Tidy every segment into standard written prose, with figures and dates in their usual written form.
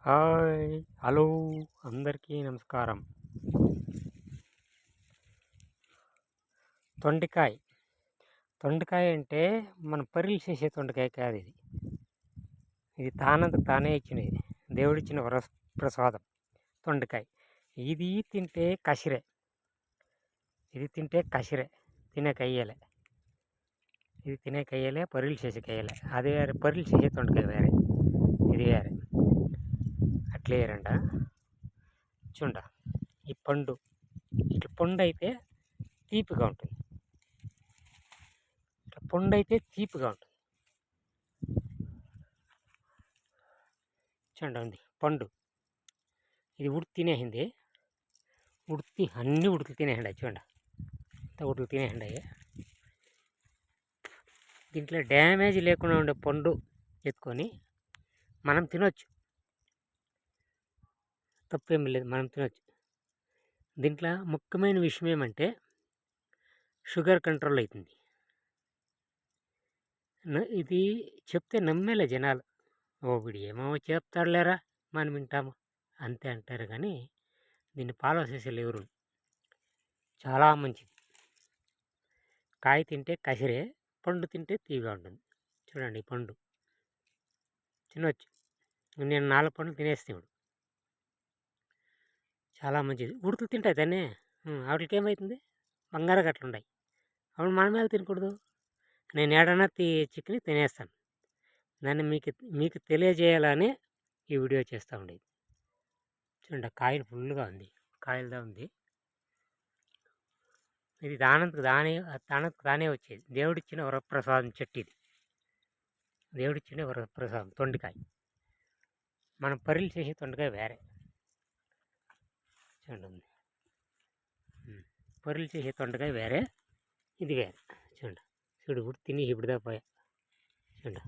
Hi! Hello! అందరికీ నమస్కారం. తొండకాయ. తొండకాయ అంటే మనం పర్రీలు చేసే తొండకాయ కాదిది. ఇది తానంతట తానే ఇచ్చినది. దేవుడిచ్చిన ప్రసాదం తొండకాయ. ఇది తింటే కసిరే. తినేకయ్యేలే. ఇది తినేకయ్యేలే, పర్రీలు చేసేకయ్యేలే. అది వేరే, పర్రీలు చేసే తొండకాయ వేరే, ఇది వేరే. అట్లేయరంట. చూడ ఈ పండు ఇట్లా పండైతే తీపిగా ఉంటుంది. చూడండి పండు ఇది ఉడికి తినేసింది. అన్ని ఉడుకులు తినేసిండి. చూడండి అంత ఉడుకులు తినేసిండి. దీంట్లో డ్యామేజ్ లేకుండా ఉండే పండు ఎత్తుకొని మనం తినొచ్చు, తప్పేమీ లేదు, మనం తినొచ్చు. దీంట్లో ముఖ్యమైన విషయం ఏమంటే షుగర్ కంట్రోల్ అవుతుంది. ఇది చెప్తే నమ్మేలే జనాలు. వీడు ఏమో చెప్తాడులేరా మనం వింటాము అంతే అంటారు, కానీ దీన్ని ఫాలో చేసేలు ఎవరు. చాలా మంచిది. కాయ తింటే కసిరే, పండు తింటే తీగా ఉంటుంది. చూడండి ఈ పండు తినొచ్చు. నేను 4 పండ్లు తినేస్తే ఇప్పుడు చాలా మంచిది. ఉడుకులు తింటాయి దాన్ని. వాటికి ఏమవుతుంది? బంగారు గట్లు ఉన్నాయి. అప్పుడు మన మీద తినకూడదు. నేను ఏడన్నా చికెన్ తినేస్తాను. దాన్ని మీకు తెలియజేయాలని ఈ వీడియో చేస్తూ ఉండేది. చూడండి కాయలు ఫుల్గా ఉంది, కాయలదా ఉంది. ఇది దానంతకు దానే వచ్చేది. దేవుడిచ్చిన వరప్రసాదం చెట్టు ఇది. దేవుడిచ్చిన వరప్రసాదం తొండకాయ. మనం పర్రీలు చేసే తొండకాయ వేరే. చూడండి పర్రీలు చేసే తొండకాయ వేరే, ఇది వేరే. చూడండి ఇప్పుడు తిని ఇప్పుడుదా పోయా. చూడండి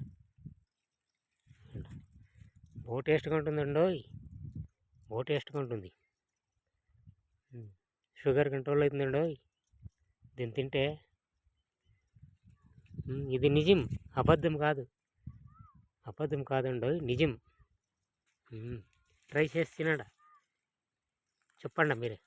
బో టేస్ట్గా ఉంటుందండో, బో టేస్ట్గా ఉంటుంది. షుగర్ కంట్రోల్ అవుతుందండో దీన్ని తింటే. ఇది నిజం, అబద్ధం కాదండో, నిజం. ట్రై చేసి తినడా, చెప్పండి మీరే.